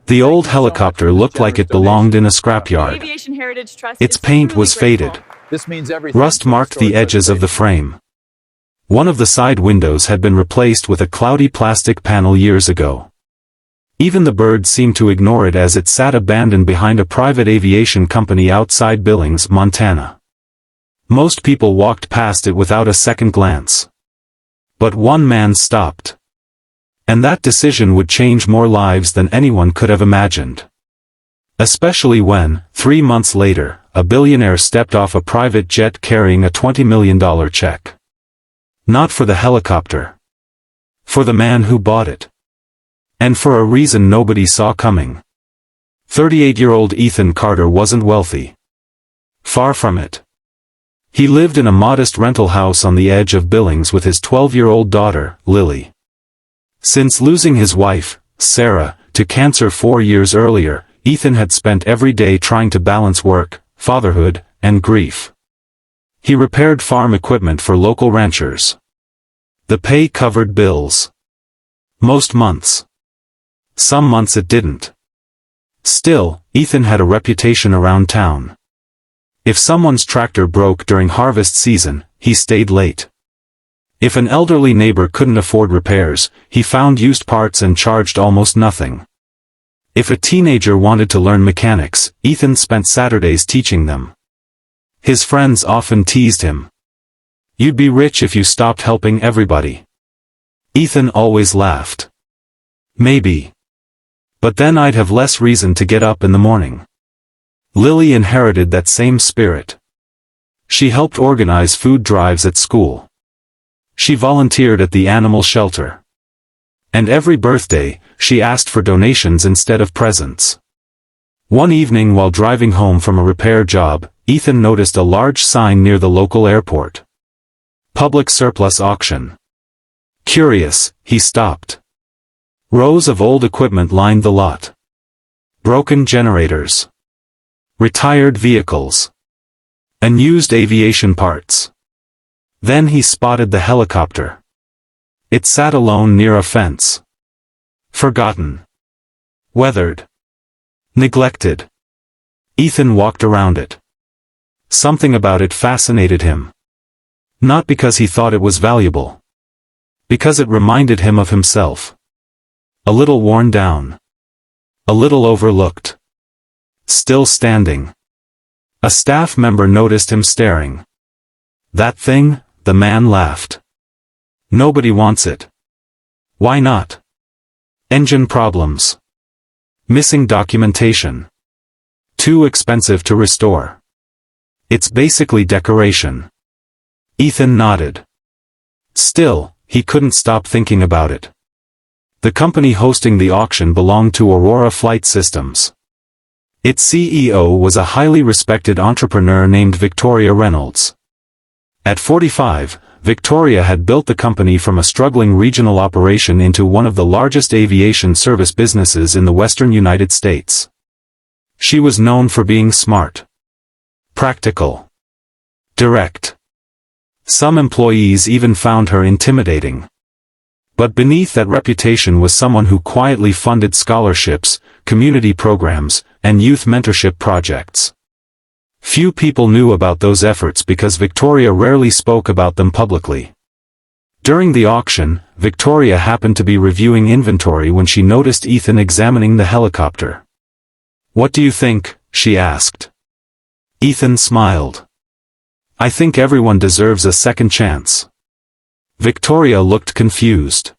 The old helicopter looked like it belonged in a scrapyard. Its paint was faded. Rust marked the edges of the frame. One of the side windows had been replaced with a cloudy plastic panel years ago. Even the birds seemed to ignore it as it sat abandoned behind a private aviation company outside Billings, Montana. Most people walked past it without a second glance. But one man stopped. And that decision would change more lives than anyone could have imagined. Especially when, 3 months later, a billionaire stepped off a private jet carrying a $20 million check. Not for the helicopter. For the man who bought it. And for a reason nobody saw coming. 38-year-old Ethan Carter wasn't wealthy. Far from it. He lived in a modest rental house on the edge of Billings with his 12-year-old daughter, Lily. Since losing his wife, Sarah, to cancer 4 years earlier, Ethan had spent every day trying to balance work, fatherhood, and grief. He repaired farm equipment for local ranchers. The pay covered bills. Most months. Some months it didn't. Still, Ethan had a reputation around town. If someone's tractor broke during harvest season, he stayed late. If an elderly neighbor couldn't afford repairs, he found used parts and charged almost nothing. If a teenager wanted to learn mechanics, Ethan spent Saturdays teaching them. His friends often teased him. "You'd be rich if you stopped helping everybody." Ethan always laughed. "Maybe. But then I'd have less reason to get up in the morning." Lily inherited that same spirit. She helped organize food drives at school. She volunteered at the animal shelter. And every birthday, she asked for donations instead of presents. One evening while driving home from a repair job, Ethan noticed a large sign near the local airport. Public surplus auction. Curious, he stopped. Rows of old equipment lined the lot. Broken generators. Retired vehicles. Unused aviation parts. Then he spotted the helicopter. It sat alone near a fence. Forgotten. Weathered. Neglected. Ethan walked around it. Something about it fascinated him. Not because he thought it was valuable. Because it reminded him of himself. A little worn down. A little overlooked. Still standing. A staff member noticed him staring. "That thing?" The man laughed. "Nobody wants it." "Why not?" "Engine problems. Missing documentation. Too expensive to restore. It's basically decoration." Ethan nodded. Still, he couldn't stop thinking about it. The company hosting the auction belonged to Aurora Flight Systems. Its CEO was a highly respected entrepreneur named Victoria Reynolds. At 45, Victoria had built the company from a struggling regional operation into one of the largest aviation service businesses in the western United States. She was known for being smart, practical, direct. Some employees even found her intimidating. But beneath that reputation was someone who quietly funded scholarships, community programs, and youth mentorship projects. Few people knew about those efforts because Victoria rarely spoke about them publicly. During the auction, Victoria happened to be reviewing inventory when she noticed Ethan examining the helicopter. "What do you think?" she asked. Ethan smiled. "I think everyone deserves a second chance." Victoria looked confused.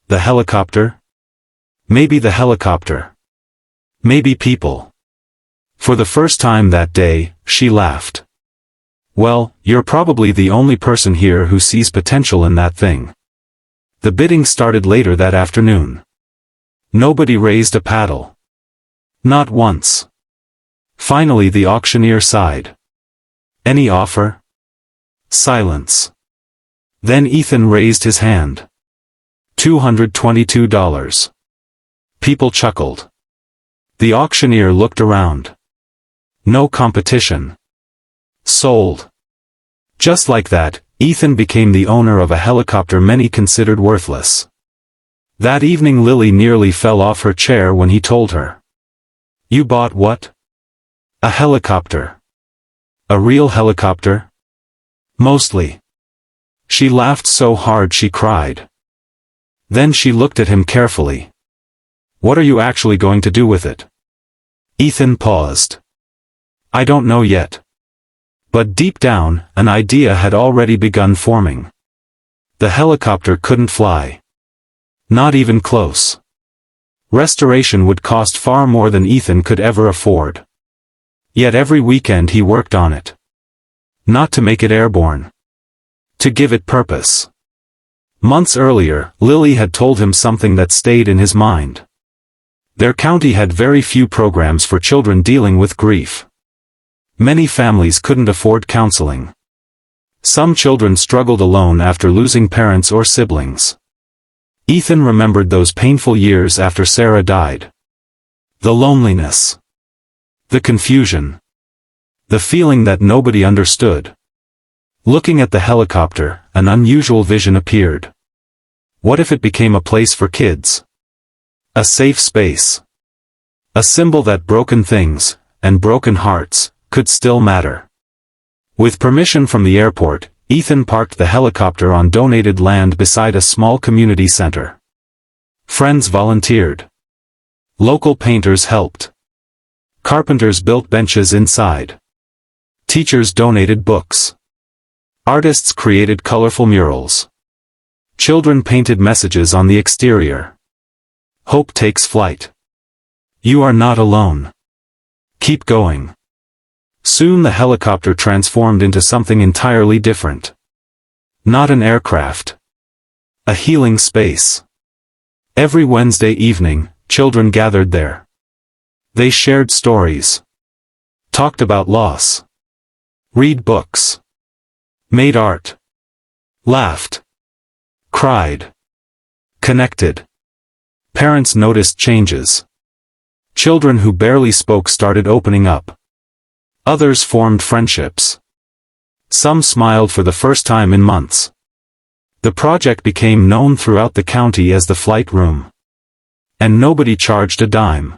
"The helicopter? Maybe the helicopter. Maybe people." For the first time that day, she laughed. "Well, you're probably the only person here who sees potential in that thing." The bidding started later that afternoon. Nobody raised a paddle. Not once. Finally the auctioneer sighed. "Any offer?" Silence. Then Ethan raised his hand. $222. People chuckled. The auctioneer looked around. No competition. Sold. Just like that, Ethan became the owner of a helicopter many considered worthless. That evening Lily nearly fell off her chair when he told her. "You bought what?" "A helicopter." "A real helicopter?" "Mostly." She laughed so hard she cried. Then she looked at him carefully. "What are you actually going to do with it?" Ethan paused. "I don't know yet." But deep down, an idea had already begun forming. The helicopter couldn't fly. Not even close. Restoration would cost far more than Ethan could ever afford. Yet every weekend he worked on it. Not to make it airborne. To give it purpose. Months earlier, Lily had told him something that stayed in his mind. Their county had very few programs for children dealing with grief. Many families couldn't afford counseling. Some children struggled alone after losing parents or siblings. Ethan remembered those painful years after Sarah died. The loneliness. The confusion. The feeling that nobody understood. Looking at the helicopter, an unusual vision appeared. What if it became a place for kids? A safe space. A symbol that broken things, and broken hearts, could still matter. With permission from the airport, Ethan parked the helicopter on donated land beside a small community center. Friends volunteered. Local painters helped. Carpenters built benches inside. Teachers donated books. Artists created colorful murals. Children painted messages on the exterior. Hope takes flight. You are not alone. Keep going. Soon the helicopter transformed into something entirely different. Not an aircraft. A healing space. Every Wednesday evening, children gathered there. They shared stories. Talked about loss. Read books. Made art. Laughed. Cried. Connected. Parents noticed changes. Children who barely spoke started opening up. Others formed friendships. Some smiled for the first time in months. The project became known throughout the county as the Flight Room. And nobody charged a dime.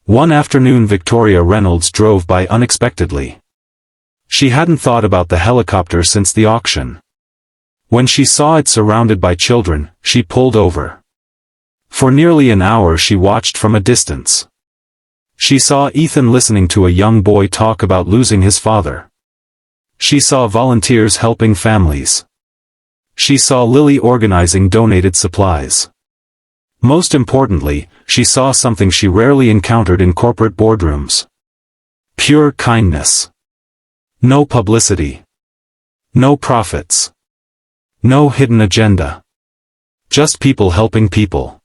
One afternoon Victoria Reynolds drove by unexpectedly. She hadn't thought about the helicopter since the auction. When she saw it surrounded by children, she pulled over. For nearly an hour she watched from a distance. She saw Ethan listening to a young boy talk about losing his father. She saw volunteers helping families. She saw Lily organizing donated supplies. Most importantly, she saw something she rarely encountered in corporate boardrooms. Pure kindness. No publicity. No profits. No hidden agenda. Just people helping people.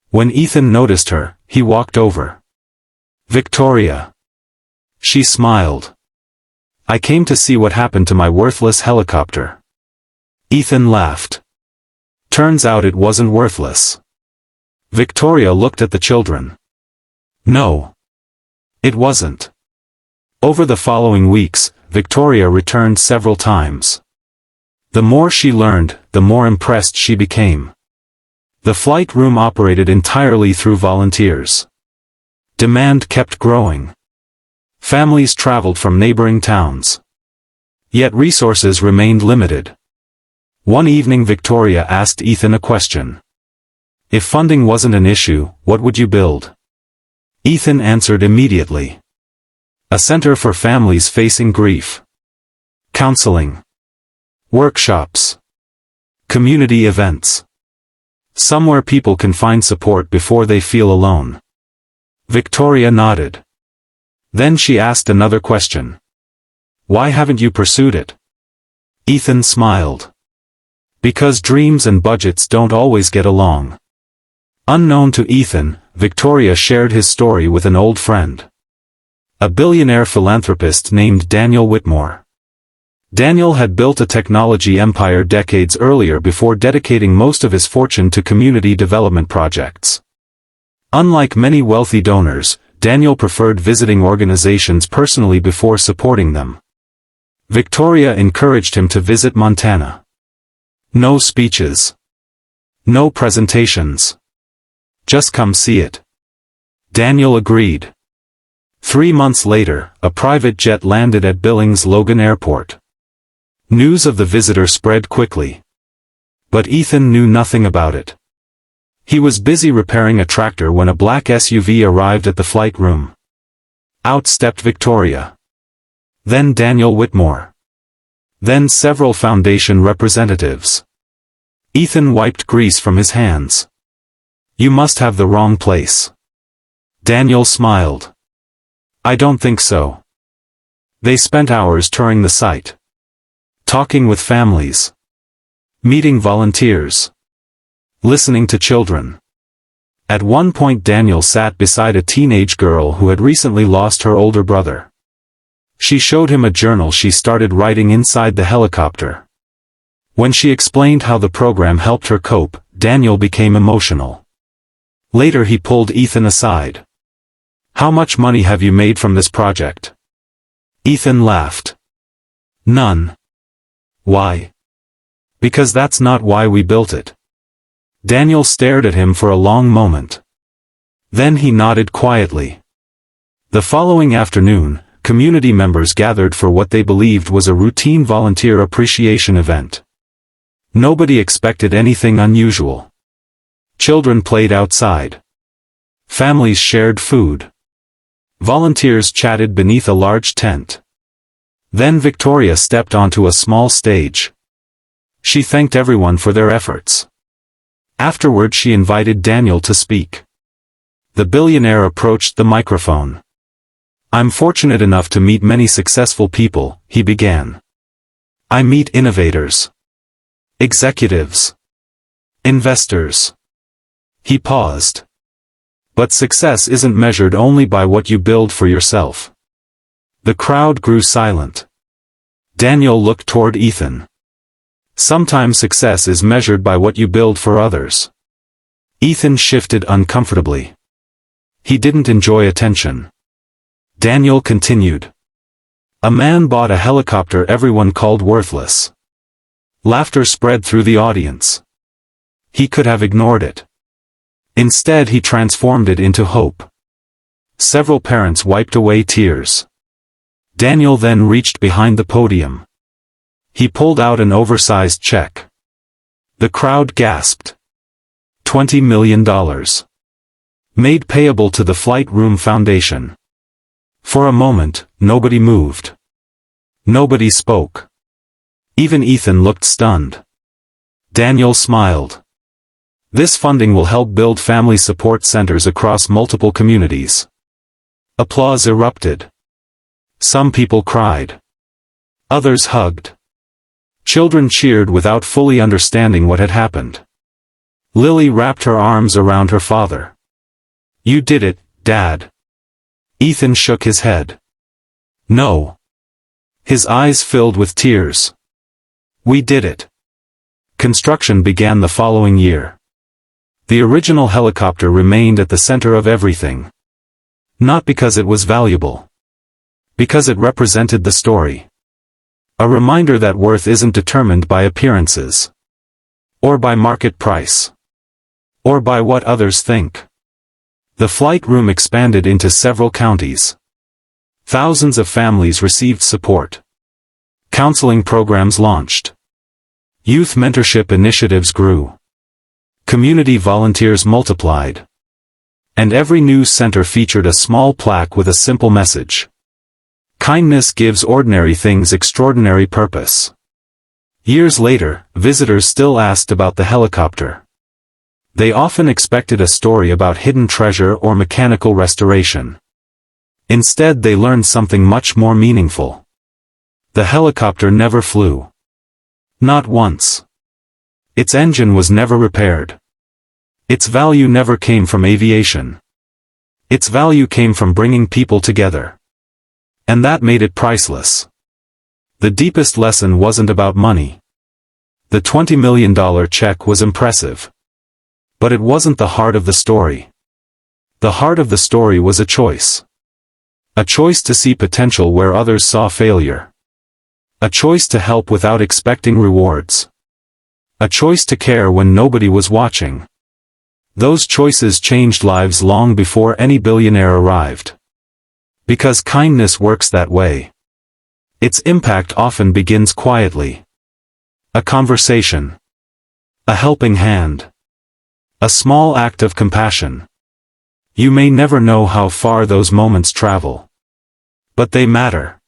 When Ethan noticed her, he walked over. "Victoria." She smiled. "I came to see what happened to my worthless helicopter." Ethan laughed. Turns out it wasn't worthless. Victoria looked at the children. No. It wasn't. Over the following weeks, Victoria returned several times. The more she learned, the more impressed she became. The Flight Room operated entirely through volunteers. Demand kept growing. Families traveled from neighboring towns. Yet resources remained limited. One evening Victoria asked Ethan a question. If funding wasn't an issue, what would you build? Ethan answered immediately. A center for families facing grief. Counseling. Workshops. Community events. Somewhere people can find support before they feel alone. Victoria nodded. Then she asked another question. Why haven't you pursued it? Ethan smiled. Because dreams and budgets don't always get along. Unknown to Ethan, Victoria shared his story with an old friend. A billionaire philanthropist named Daniel Whitmore. Daniel had built a technology empire decades earlier before dedicating most of his fortune to community development projects. Unlike many wealthy donors, Daniel preferred visiting organizations personally before supporting them. Victoria encouraged him to visit Montana. No speeches. No presentations. Just come see it. Daniel agreed. 3 months later, a private jet landed at Billings Logan Airport. News of the visitor spread quickly. But Ethan knew nothing about it. He was busy repairing a tractor when a black SUV arrived at the flight room. Out stepped Victoria. Then Daniel Whitmore. Then several Foundation representatives. Ethan wiped grease from his hands. You must have the wrong place. Daniel smiled. I don't think so. They spent hours touring the site. Talking with families. Meeting volunteers. Listening to children. At one point Daniel sat beside a teenage girl who had recently lost her older brother. She showed him a journal she started writing inside the helicopter. When she explained how the program helped her cope, Daniel became emotional. Later he pulled Ethan aside. How much money have you made from this project? Ethan laughed. None. Why? Because that's not why we built it. Daniel stared at him for a long moment. Then he nodded quietly. The following afternoon, community members gathered for what they believed was a routine volunteer appreciation event. Nobody expected anything unusual. Children played outside. Families shared food. Volunteers chatted beneath a large tent. Then Victoria stepped onto a small stage. She thanked everyone for their efforts. Afterward she invited Daniel to speak. The billionaire approached the microphone. I'm fortunate enough to meet many successful people, he began. I meet innovators. Executives. Investors. He paused. But success isn't measured only by what you build for yourself. The crowd grew silent. Daniel looked toward Ethan. Sometimes success is measured by what you build for others. Ethan shifted uncomfortably. He didn't enjoy attention. Daniel continued. A man bought a helicopter everyone called worthless. Laughter spread through the audience. He could have ignored it. Instead he transformed it into hope. Several parents wiped away tears. Daniel then reached behind the podium. He pulled out an oversized check. The crowd gasped. $20 million. Made payable to the Flight Room Foundation. For a moment, nobody moved. Nobody spoke. Even Ethan looked stunned. Daniel smiled. This funding will help build family support centers across multiple communities. Applause erupted. Some people cried. Others hugged. Children cheered without fully understanding what had happened. Lily wrapped her arms around her father. You did it, Dad. Ethan shook his head. No. His eyes filled with tears. We did it. Construction began the following year. The original helicopter remained at the center of everything. Not because it was valuable. Because it represented the story. A reminder that worth isn't determined by appearances. Or by market price. Or by what others think. The flight room expanded into several counties. Thousands of families received support. Counseling programs launched. Youth mentorship initiatives grew. Community volunteers multiplied. And every news center featured a small plaque with a simple message. Kindness gives ordinary things extraordinary purpose. Years later, visitors still asked about the helicopter. They often expected a story about hidden treasure or mechanical restoration. Instead they learned something much more meaningful. The helicopter never flew. Not once. Its engine was never repaired. Its value never came from aviation. Its value came from bringing people together. And that made it priceless. The deepest lesson wasn't about money. The $20 million check was impressive. But it wasn't the heart of the story. The heart of the story was a choice. A choice to see potential where others saw failure. A choice to help without expecting rewards. A choice to care when nobody was watching. Those choices changed lives long before any billionaire arrived. Because kindness works that way. Its impact often begins quietly. A conversation. A helping hand. A small act of compassion. You may never know how far those moments travel. But they matter.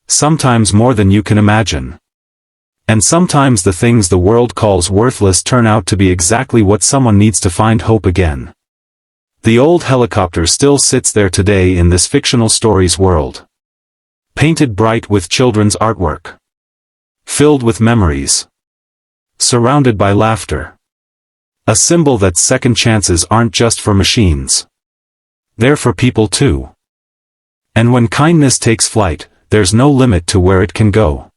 Sometimes more than you can imagine. And sometimes the things the world calls worthless turn out to be exactly what someone needs to find hope again. The old helicopter still sits there today in this fictional story's world. Painted bright with children's artwork. Filled with memories. Surrounded by laughter. A symbol that second chances aren't just for machines. They're for people too. And when kindness takes flight, there's no limit to where it can go.